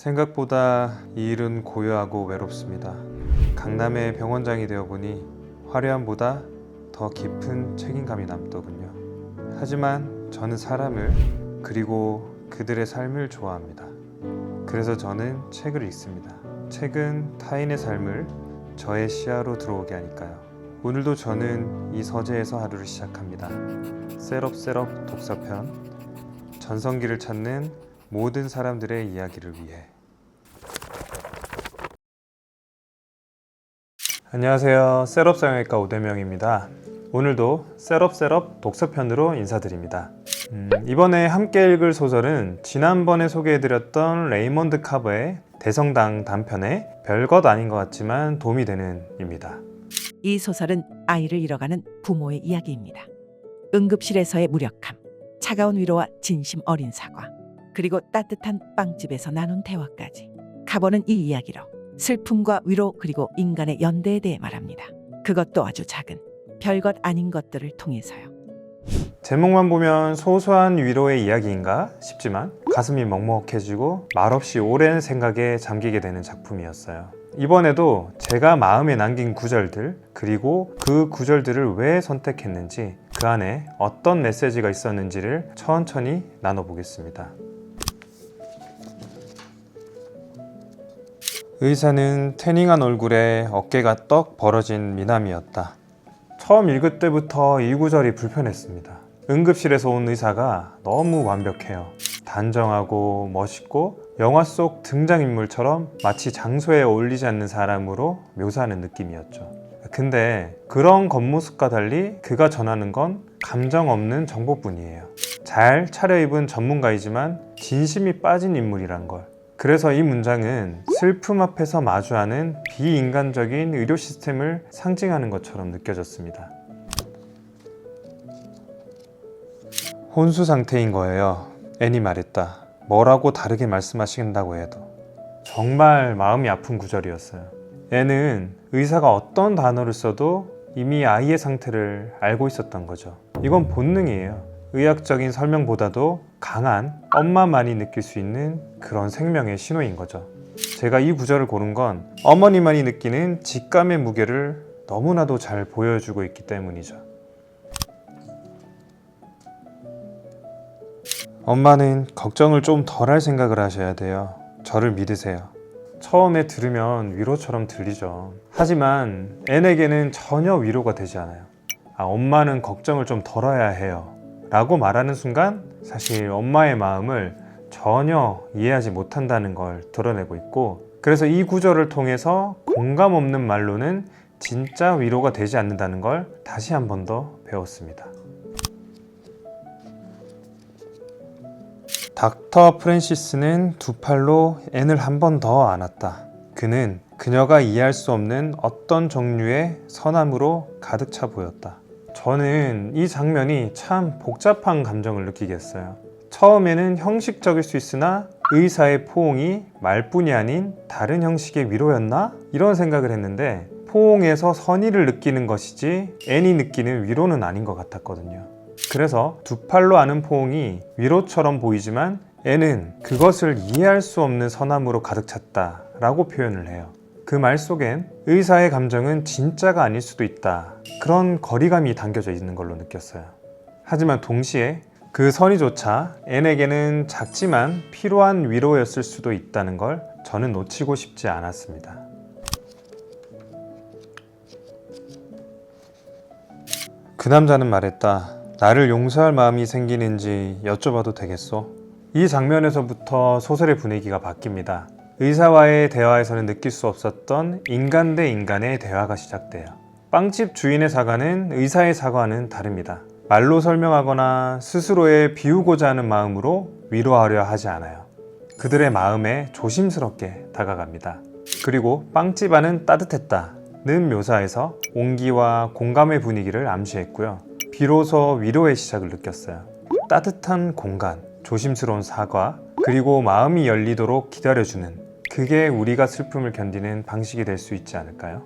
생각보다 이 일은 고요하고 외롭습니다. 강남의 병원장이 되어보니 화려함보다 더 깊은 책임감이 남더군요. 하지만 저는 사람을 그리고 그들의 삶을 좋아합니다. 그래서 저는 책을 읽습니다. 책은 타인의 삶을 저의 시야로 들어오게 하니까요. 오늘도 저는 이 서재에서 하루를 시작합니다. 셋업 독서편, 전성기를 찾는 모든 사람들의 이야기를 위해. 안녕하세요. 셋업 성형외과 오대명입니다. 오늘도 셋업 독서편으로 인사드립니다. 이번에 함께 읽을 소설은 지난번에 소개해드렸던 레이먼드 카버의 대성당 단편의 별것 아닌 것 같지만 도움이 되는 입니다. 이 소설은 아이를 잃어가는 부모의 이야기입니다. 응급실에서의 무력함, 차가운 위로와 진심 어린 사과, 그리고 따뜻한 빵집에서 나눈 대화까지. 카버는 이 이야기로 슬픔과 위로 그리고 인간의 연대에 대해 말합니다. 그것도 아주 작은 별것 아닌 것들을 통해서요. 제목만 보면 소소한 위로의 이야기인가 싶지만 가슴이 먹먹해지고 말없이 오랜 생각에 잠기게 되는 작품이었어요. 이번에도 제가 마음에 남긴 구절들, 그리고 그 구절들을 왜 선택했는지, 그 안에 어떤 메시지가 있었는지를 천천히 나눠보겠습니다. 의사는 태닝한 얼굴에 어깨가 떡 벌어진 미남이었다. 처음 읽을 때부터 이 구절이 불편했습니다. 응급실에서 온 의사가 너무 완벽해요. 단정하고 멋있고 영화 속 등장인물처럼 마치 장소에 어울리지 않는 사람으로 묘사하는 느낌이었죠. 근데 그런 겉모습과 달리 그가 전하는 건 감정 없는 정보뿐이에요. 잘 차려입은 전문가이지만 진심이 빠진 인물이란 걸. 그래서 이 문장은 슬픔 앞에서 마주하는 비인간적인 의료 시스템을 상징하는 것처럼 느껴졌습니다. 혼수 상태인 거예요. 앤이 말했다. 뭐라고 다르게 말씀하신다고 해도. 정말 마음이 아픈 구절이었어요. 앤은 의사가 어떤 단어를 써도 이미 아이의 상태를 알고 있었던 거죠. 이건 본능이에요. 의학적인 설명보다도 강한 엄마만이 느낄 수 있는 그런 생명의 신호인 거죠. 제가 이 구절을 고른 건 어머니만이 느끼는 직감의 무게를 너무나도 잘 보여주고 있기 때문이죠. 엄마는 걱정을 좀 덜 할 생각을 하셔야 돼요. 저를 믿으세요. 처음에 들으면 위로처럼 들리죠. 하지만 앤에게는 전혀 위로가 되지 않아요. 엄마는 걱정을 좀 덜어야 해요 라고 말하는 순간 사실 엄마의 마음을 전혀 이해하지 못한다는 걸 드러내고 있고, 그래서 이 구절을 통해서 공감 없는 말로는 진짜 위로가 되지 않는다는 걸 다시 한 번 더 배웠습니다. 닥터 프랜시스는 두 팔로 앤을 한 번 더 안았다. 그는 그녀가 이해할 수 없는 어떤 종류의 선함으로 가득 차 보였다. 저는 이 장면이 참 복잡한 감정을 느끼게 했어요. 처음에는 형식적일 수 있으나 의사의 포옹이 말뿐이 아닌 다른 형식의 위로였나? 이런 생각을 했는데 포옹에서 선의를 느끼는 것이지 앤이 느끼는 위로는 아닌 것 같았거든요. 그래서 두 팔로 아는 포옹이 위로처럼 보이지만 앤은 그것을 이해할 수 없는 선함으로 가득 찼다 라고 표현을 해요. 그 말 속엔 의사의 감정은 진짜가 아닐 수도 있다, 그런 거리감이 담겨져 있는 걸로 느꼈어요. 하지만 동시에 그 선의조차 앤에게는 작지만 필요한 위로였을 수도 있다는 걸 저는 놓치고 싶지 않았습니다. 그 남자는 말했다. 나를 용서할 마음이 생기는지 여쭤봐도 되겠소? 이 장면에서부터 소설의 분위기가 바뀝니다. 의사와의 대화에서는 느낄 수 없었던 인간 대 인간의 대화가 시작돼요. 빵집 주인의 사과는 의사의 사과와는 다릅니다. 말로 설명하거나 스스로의 비우고자 하는 마음으로 위로하려 하지 않아요. 그들의 마음에 조심스럽게 다가갑니다. 그리고 빵집 안은 따뜻했다는 묘사에서 온기와 공감의 분위기를 암시했고요. 비로소 위로의 시작을 느꼈어요. 따뜻한 공간, 조심스러운 사과, 그리고 마음이 열리도록 기다려주는, 그게 우리가 슬픔을 견디는 방식이 될 수 있지 않을까요?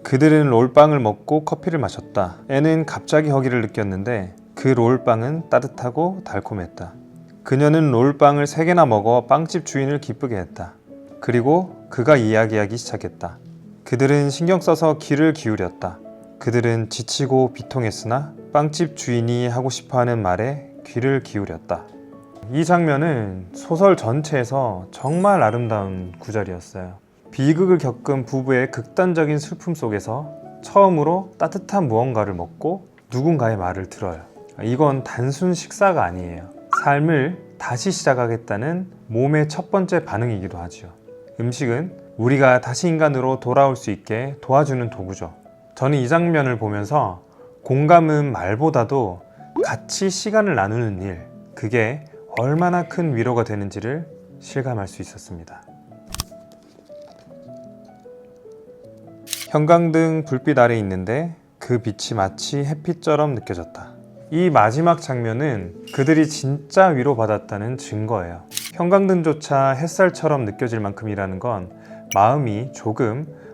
그들은 롤빵을 먹고 커피를 마셨다. 앤은 갑자기 허기를 느꼈는데 그 롤빵은 따뜻하고 달콤했다. 그녀는 롤빵을 3개나 먹어 빵집 주인을 기쁘게 했다. 그리고 그가 이야기하기 시작했다. 그들은 신경 써서 귀를 기울였다. 그들은 지치고 비통했으나 빵집 주인이 하고 싶어하는 말에 귀를 기울였다. 이 장면은 소설 전체에서 정말 아름다운 구절이었어요. 비극을 겪은 부부의 극단적인 슬픔 속에서 처음으로 따뜻한 무언가를 먹고 누군가의 말을 들어요. 이건 단순 식사가 아니에요. 삶을 다시 시작하겠다는 몸의 첫 번째 반응이기도 하죠. 음식은 우리가 다시 인간으로 돌아올 수 있게 도와주는 도구죠. 저는 이 장면을 보면서 공감은 말보다도 같이 시간을 나누는 일, 그게 얼마나 큰 위로가 되는지를 실감할 수 있었습니다. 형광등 불빛 아래 있는데 그 빛이 마치 햇빛처럼 느껴졌다. 이 마지막 장면은 그들이 진짜 위로받았다는 증거예요. 형광등조차 햇살처럼 느껴질 만큼이라는 건 마음이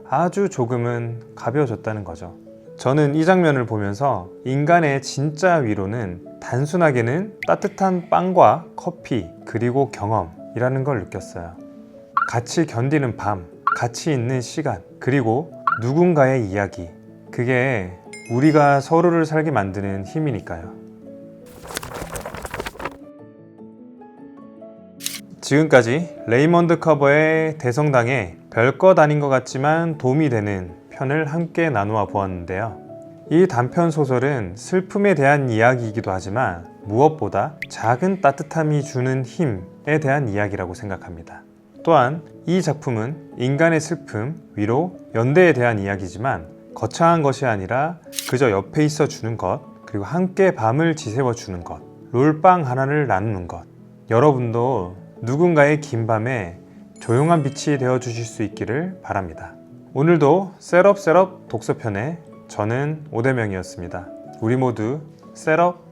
아주 조금은 가벼워졌다는 거죠. 저는 이 장면을 보면서 인간의 진짜 위로는 단순하게는 따뜻한 빵과 커피 그리고 경험이라는 걸 느꼈어요. 같이 견디는 밤, 같이 있는 시간, 그리고 누군가의 이야기, 그게 우리가 서로를 살게 만드는 힘이니까요. 지금까지 레이먼드 커버의 대성당에 별것 아닌 것 같지만 도움이 되는 편을 함께 나누어 보았는데요. 이 단편 소설은 슬픔에 대한 이야기이기도 하지만 무엇보다 작은 따뜻함이 주는 힘에 대한 이야기라고 생각합니다. 또한 이 작품은 인간의 슬픔, 위로, 연대에 대한 이야기지만 거창한 것이 아니라 그저 옆에 있어 주는 것, 그리고 함께 밤을 지새워 주는 것, 롤빵 하나를 나누는 것. 여러분도 누군가의 긴 밤에 조용한 빛이 되어 주실 수 있기를 바랍니다. 오늘도 셋업 독서편의 저는 오대명이었습니다. 우리 모두 셋업